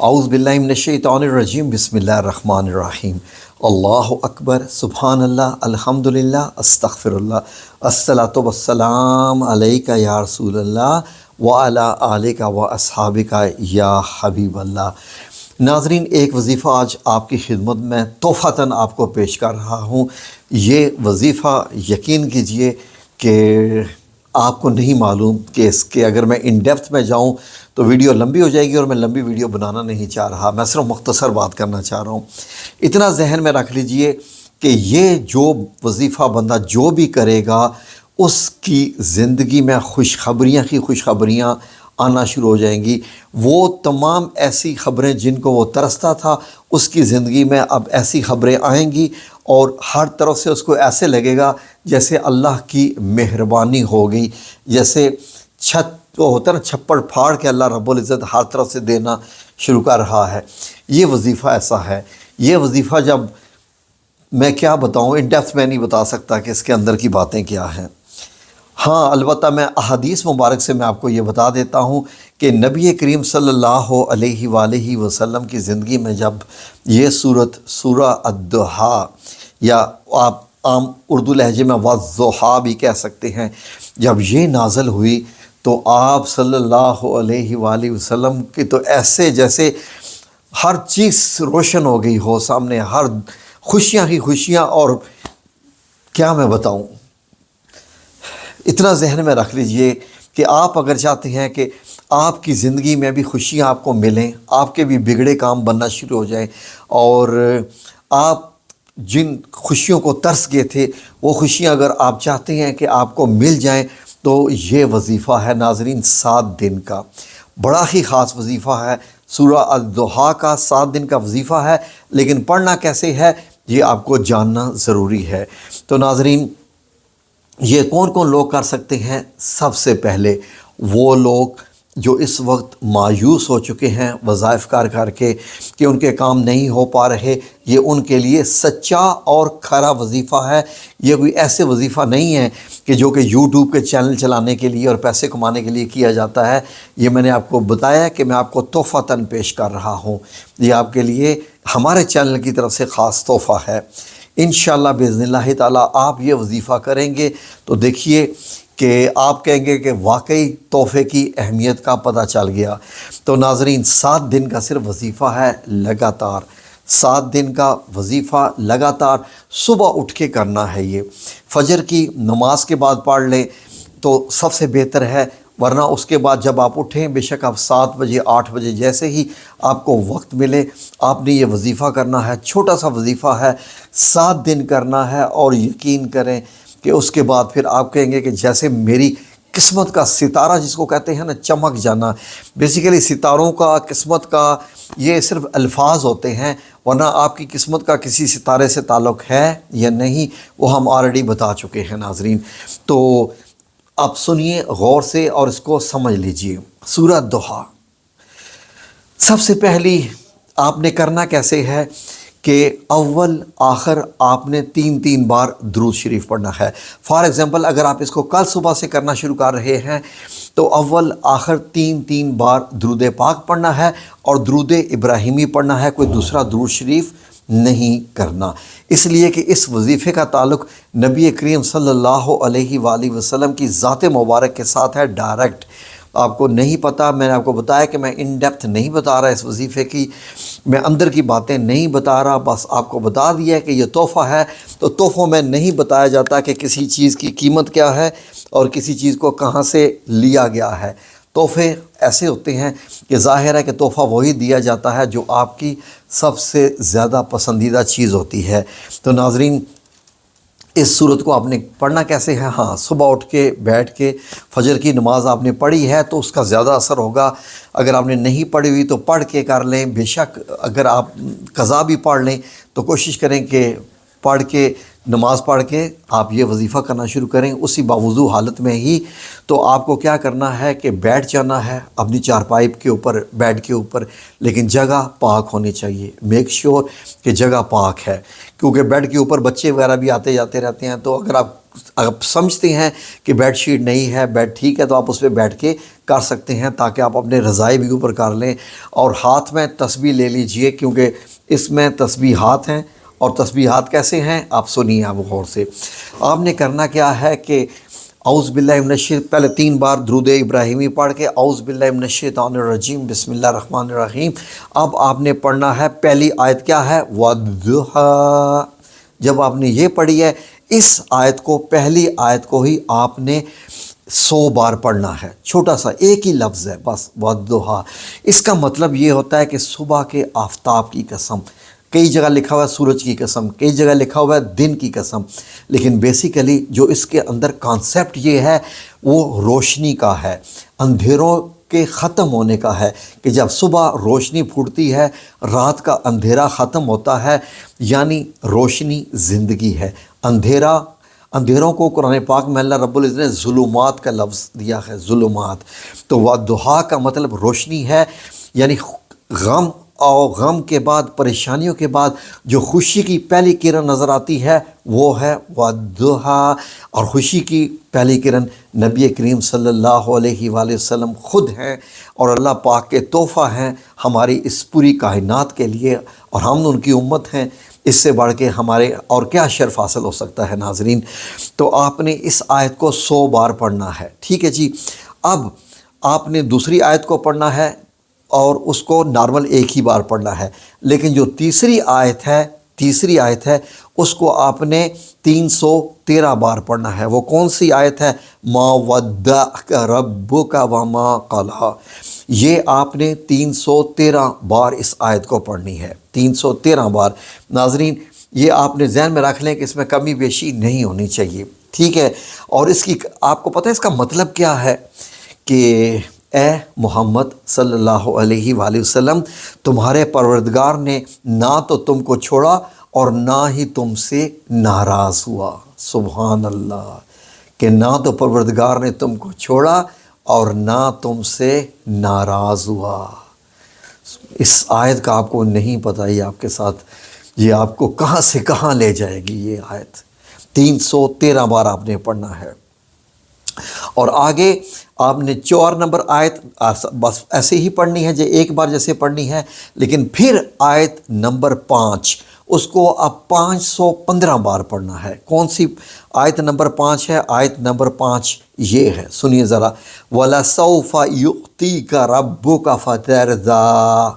اعوذ باللہ من الشیطان الرجیم بسم اللہ الرحمن الرحیم اللہ اکبر سبحان اللہ الحمدللہ استغفر اللہ الصلاۃ والسلام علیک یا رسول اللہ وعلی آلک و اصحابک یا حبیب اللہ۔ ناظرین، ایک وظیفہ آج آپ کی خدمت میں تحفتاً آپ کو پیش کر رہا ہوں۔ یہ وظیفہ یقین کیجئے کہ آپ کو نہیں معلوم کہ اس کے اگر میں ان ڈیپتھ میں جاؤں تو ویڈیو لمبی ہو جائے گی، اور میں لمبی ویڈیو بنانا نہیں چاہ رہا، میں صرف مختصر بات کرنا چاہ رہا ہوں۔ اتنا ذہن میں رکھ لیجئے کہ یہ جو وظیفہ بندہ جو بھی کرے گا اس کی زندگی میں خوشخبریاں آنا شروع ہو جائیں گی۔ وہ تمام ایسی خبریں جن کو وہ ترستا تھا، اس کی زندگی میں اب ایسی خبریں آئیں گی، اور ہر طرف سے اس کو ایسے لگے گا جیسے اللہ کی مہربانی ہو گئی، جیسے چھت وہ ہوتا ہے نا، چھپڑ پھاڑ کے اللہ رب العزت ہر طرف سے دینا شروع کر رہا ہے۔ یہ وظیفہ ایسا ہے۔ یہ وظیفہ جب میں کیا بتاؤں، ان ڈیپتھ میں نہیں بتا سکتا کہ اس کے اندر کی باتیں کیا ہیں۔ ہاں، البتہ میں احادیث مبارک سے میں آپ کو یہ بتا دیتا ہوں کہ نبی کریم صلی اللہ علیہ وآلہ وسلم کی زندگی میں جب یہ سورہ الضحیٰ، یا آپ عام اردو لہجے میں والضحیٰ بھی کہہ سکتے ہیں، جب یہ نازل ہوئی تو آپ صلی اللہ علیہ وآلہ وسلم کی تو ایسے جیسے ہر چیز روشن ہو گئی ہو سامنے، ہر خوشیاں ہی خوشیاں، اور کیا میں بتاؤں۔ اتنا ذہن میں رکھ لیجئے کہ آپ اگر چاہتے ہیں کہ آپ کی زندگی میں بھی خوشیاں آپ کو ملیں، آپ کے بھی بگڑے کام بننا شروع ہو جائیں، اور آپ جن خوشیوں کو ترس گئے تھے وہ خوشیاں اگر آپ چاہتے ہیں کہ آپ کو مل جائیں، تو یہ وظیفہ ہے ناظرین 7 دن کا۔ بڑا ہی خاص وظیفہ ہے، سورہ الضحیٰ کا 7 دن کا وظیفہ ہے، لیکن پڑھنا کیسے ہے یہ آپ کو جاننا ضروری ہے۔ تو ناظرین، یہ کون کون لوگ کر سکتے ہیں؟ سب سے پہلے وہ لوگ جو اس وقت مایوس ہو چکے ہیں وظائف کر کے کہ ان کے کام نہیں ہو پا رہے، یہ ان کے لیے سچا اور کھرا وظیفہ ہے۔ یہ کوئی ایسے وظیفہ نہیں ہے کہ جو کہ یوٹیوب کے چینل چلانے کے لیے اور پیسے کمانے کے لیے کیا جاتا ہے۔ یہ میں نے آپ کو بتایا کہ میں آپ کو تحفتاً پیش کر رہا ہوں۔ یہ آپ کے لیے ہمارے چینل کی طرف سے خاص تحفہ ہے۔ انشاءاللہ باذن اللہ تعالیٰ آپ یہ وظیفہ کریں گے تو دیکھیے کہ آپ کہیں گے کہ واقعی تحفے کی اہمیت کا پتہ چل گیا۔ تو ناظرین، 7 دن کا صرف وظیفہ ہے، لگاتار 7 دن کا وظیفہ لگاتار صبح اٹھ کے کرنا ہے۔ یہ فجر کی نماز کے بعد پڑھ لیں تو سب سے بہتر ہے، ورنہ اس کے بعد جب آپ اٹھیں، بے شک آپ 7 بجے 8 بجے جیسے ہی آپ کو وقت ملے، آپ نے یہ وظیفہ کرنا ہے۔ چھوٹا سا وظیفہ ہے، 7 دن کرنا ہے، اور یقین کریں کہ اس کے بعد پھر آپ کہیں گے کہ جیسے میری قسمت کا ستارہ جس کو کہتے ہیں نا، چمک جانا۔ بیسیکلی ستاروں کا، قسمت کا یہ صرف الفاظ ہوتے ہیں، ورنہ آپ کی قسمت کا کسی ستارے سے تعلق ہے یا نہیں وہ ہم آلریڈی بتا چکے ہیں ناظرین۔ تو آپ سنیے غور سے اور اس کو سمجھ لیجئے۔ سورہ الضحیٰ سب سے پہلی آپ نے کرنا کیسے ہے کہ اول آخر آپ نے 3 بار درود شریف پڑھنا ہے۔ فار ایگزامپل، اگر آپ اس کو کل صبح سے کرنا شروع کر رہے ہیں تو اول آخر 3 بار درود پاک پڑھنا ہے، اور درود ابراہیمی پڑھنا ہے، کوئی دوسرا درود شریف نہیں کرنا، اس لیے کہ اس وظیفے کا تعلق نبی کریم صلی اللہ علیہ وآلہ وسلم کی ذات مبارک کے ساتھ ہے، ڈائریکٹ۔ آپ کو نہیں پتہ، میں نے آپ کو بتایا کہ میں ان ڈیپتھ نہیں بتا رہا اس وظیفے کی، میں اندر کی باتیں نہیں بتا رہا، بس آپ کو بتا دیا ہے کہ یہ تحفہ ہے۔ تو تحفوں میں نہیں بتایا جاتا کہ کسی چیز کی قیمت کیا ہے اور کسی چیز کو کہاں سے لیا گیا ہے۔ تحفے ایسے ہوتے ہیں کہ ظاہر ہے کہ تحفہ وہی دیا جاتا ہے جو آپ کی سب سے زیادہ پسندیدہ چیز ہوتی ہے۔ تو ناظرین، اس صورت کو آپ نے پڑھنا کیسے ہے؟ ہاں، صبح اٹھ کے بیٹھ کے فجر کی نماز آپ نے پڑھی ہے تو اس کا زیادہ اثر ہوگا۔ اگر آپ نے نہیں پڑھی ہوئی تو پڑھ کے کر لیں، بے شک اگر آپ قضا بھی پڑھ لیں تو کوشش کریں کہ پڑھ کے، نماز پڑھ کے آپ یہ وظیفہ کرنا شروع کریں اسی باوضو حالت میں ہی۔ تو آپ کو کیا کرنا ہے کہ بیٹھ جانا ہے اپنی چارپائی کے اوپر، بیڈ کے اوپر، لیکن جگہ پاک ہونی چاہیے۔ میک شیور کہ جگہ پاک ہے، کیونکہ بیڈ کے اوپر بچے وغیرہ بھی آتے جاتے رہتے ہیں، تو اگر آپ آپ سمجھتے ہیں کہ بیڈ شیٹ نہیں ہے، بیڈ ٹھیک ہے، تو آپ اس پہ بیٹھ کے کر سکتے ہیں تاکہ آپ اپنے رضائی بھی اوپر کر لیں. اور ہاتھ میں تسبیح لے لیجئے کیونکہ اس میں تسبیحات ہیں. اور تسبیحات کیسے ہیں آپ سنیے آپ غور سے. آپ نے کرنا کیا ہے کہ اعوذ باللہ من الشیطان، پہلے 3 بار درود ابراہیمی پڑھ کے اعوذ باللہ من الشیطان الرجیم بسم اللہ الرحمن الرحیم. اب آپ نے پڑھنا ہے پہلی آیت کیا ہے، والضحیٰ. جب آپ نے یہ پڑھی ہے اس آیت کو، پہلی آیت کو ہی آپ نے 100 بار پڑھنا ہے. چھوٹا سا ایک ہی لفظ ہے بس، والضحیٰ. اس کا مطلب یہ ہوتا ہے کہ صبح کے آفتاب کی قسم. کئی جگہ لکھا ہوا ہے سورج کی قسم، کئی جگہ لکھا ہوا ہے دن کی قسم، لیکن بیسیکلی جو اس کے اندر کانسیپٹ یہ ہے وہ روشنی کا ہے، اندھیروں کے ختم ہونے کا ہے. کہ جب صبح روشنی پھوٹتی ہے، رات کا اندھیرا ختم ہوتا ہے، یعنی روشنی زندگی ہے. اندھیروں کو قرآن پاک میں اللہ رب العزت نے ظلمات کا لفظ دیا ہے، ظلمات. تو والضحیٰ کا مطلب روشنی ہے، یعنی غم کے بعد، پریشانیوں کے بعد جو خوشی کی پہلی کرن نظر آتی ہے وہ ہے والضحیٰ. اور خوشی کی پہلی کرن نبی کریم صلی اللہ علیہ وآلہ وسلم خود ہیں، اور اللہ پاک کے تحفہ ہیں ہماری اس پوری کائنات کے لیے، اور ہم ان کی امت ہیں. اس سے بڑھ کے ہمارے اور کیا شرف حاصل ہو سکتا ہے ناظرین. تو آپ نے اس آیت کو 100 بار پڑھنا ہے، ٹھیک ہے جی. اب آپ نے دوسری آیت کو پڑھنا ہے اور اس کو نارمل ایک ہی بار پڑھنا ہے. لیکن جو تیسری آیت ہے اس کو آپ نے 313 بار پڑھنا ہے. وہ کون سی آیت ہے، ما ودعک ربک وما قلی. یہ آپ نے 313 بار اس آیت کو پڑھنی ہے، 313 بار. ناظرین یہ آپ نے ذہن میں رکھ لیں کہ اس میں کمی بیشی نہیں ہونی چاہیے، ٹھیک ہے. اور اس کی آپ کو پتہ ہے اس کا مطلب کیا ہے کہ اے محمد صلی اللہ علیہ وآلہ وسلم، تمہارے پروردگار نے نہ تو تم کو چھوڑا اور نہ ہی تم سے ناراض ہوا. سبحان اللہ، کہ نہ تو پروردگار نے تم کو چھوڑا اور نہ تم سے ناراض ہوا. اس آیت کا آپ کو نہیں پتہ، یہ آپ کے ساتھ، یہ آپ کو کہاں سے کہاں لے جائے گی. یہ آیت 313 بار آپ نے پڑھنا ہے. اور آگے آپ نے 4 نمبر آیت بس ایسے ہی پڑھنی ہے، جو ایک بار جیسے پڑھنی ہے. لیکن پھر آیت نمبر 5 اس کو اب 515 بار پڑھنا ہے. کون سی آیت نمبر 5 ہے؟ آیت نمبر 5 یہ ہے، سنیے ذرا. وَلَسَوْفَ يُؤْتِيكَ رَبُّكَ فَتَرْضَىٰ.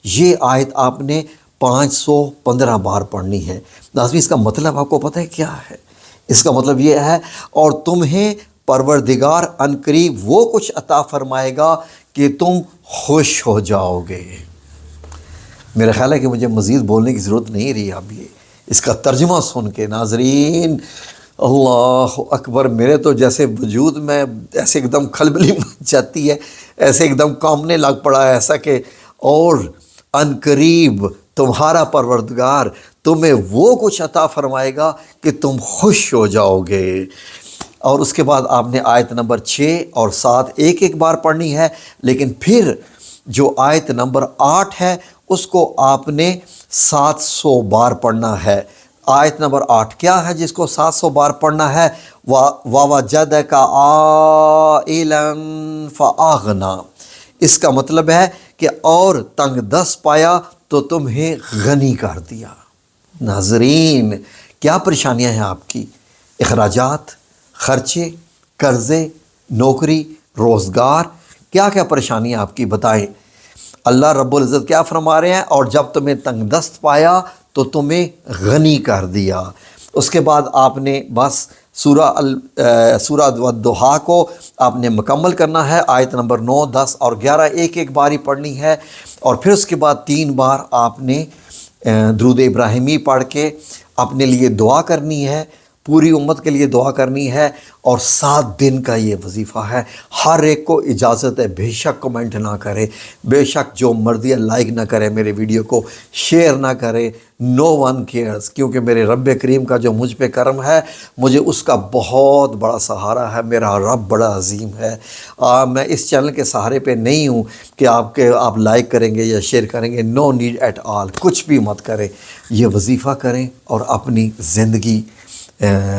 یہ آیت آپ نے 515 بار پڑھنی ہے. ناظرین اس کا مطلب آپ کو پتہ ہے کیا ہے؟ اس کا مطلب یہ ہے، اور تمہیں پروردگار عنقریب وہ کچھ عطا فرمائے گا کہ تم خوش ہو جاؤ گے. میرا خیال ہے کہ مجھے مزید بولنے کی ضرورت نہیں رہی. اب یہ اس کا ترجمہ سن کے ناظرین اللہ اکبر، میرے تو جیسے وجود میں ایسے ایک دم کھلبلی مچ جاتی ہے، ایسے ایک دم کانپنے لگ پڑا ہے ایسا کہ، اور عنقریب تمہارا پروردگار تمہیں وہ کچھ عطا فرمائے گا کہ تم خوش ہو جاؤ گے. اور اس کے بعد آپ نے آیت نمبر 6 اور 7 ایک بار پڑھنی ہے. لیکن پھر جو آیت نمبر 8 ہے اس کو آپ نے 700 بار پڑھنا ہے. آیت نمبر 8 کیا ہے جس کو 700 بار پڑھنا ہے؟ وَوَجَدَكَ عَائِلًا فَأَغْنَىٰ. اس کا مطلب ہے کہ اور تنگ دست پایا تو تمہیں غنی کر دیا. ناظرین کیا پریشانیاں ہیں آپ کی؟ اخراجات، خرچے، قرضے، نوکری، روزگار، کیا کیا پریشانیاں آپ کی بتائیں. اللہ رب العزت کیا فرما رہے ہیں؟ اور جب تمہیں تنگ دست پایا تو تمہیں غنی کر دیا. اس کے بعد آپ نے بس سورہ والضحیٰ کو آپ نے مکمل کرنا ہے. آیت نمبر 9، 10 اور 11 ایک بار ہی پڑھنی ہے. اور پھر اس کے بعد 3 بار آپ نے درود ابراہیمی پڑھ کے اپنے لیے دعا کرنی ہے، پوری امت کے لیے دعا کرنی ہے. اور 7 دن کا یہ وظیفہ ہے. ہر ایک کو اجازت ہے، بے شک کمنٹ نہ کرے، بے شک جو مرضی لائک نہ کرے، میرے ویڈیو کو شیئر نہ کرے. نو ون کیئرز، کیونکہ میرے رب کریم کا جو مجھ پہ کرم ہے، مجھے اس کا بہت بڑا سہارا ہے. میرا رب بڑا عظیم ہے. میں اس چینل کے سہارے پہ نہیں ہوں کہ آپ لائک کریں گے یا شیئر کریں گے. نو نیڈ ایٹ آل، کچھ بھی مت کریں. یہ وظیفہ کریں اور اپنی زندگی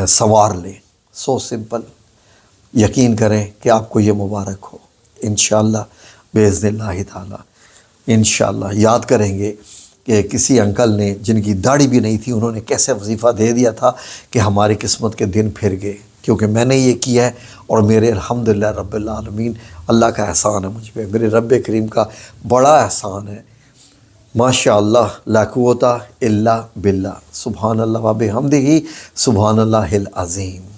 سنوار لیں. So simple. یقین کریں کہ آپ کو یہ مبارک ہو انشاءاللہ باذن اللہ تعالی. انشاءاللہ یاد کریں گے کہ کسی انکل نے جن کی داڑھی بھی نہیں تھی انہوں نے کیسے وظیفہ دے دیا تھا کہ ہماری قسمت کے دن پھر گئے، کیونکہ میں نے یہ کیا ہے اور میرے الحمدللہ رب العالمین اللہ کا احسان ہے مجھ پہ، میرے رب کریم کا بڑا احسان ہے. ماشاءاللہ لا قوت الا باللہ. سبحان اللہ و بحمدہ سبحان اللہ العظیم.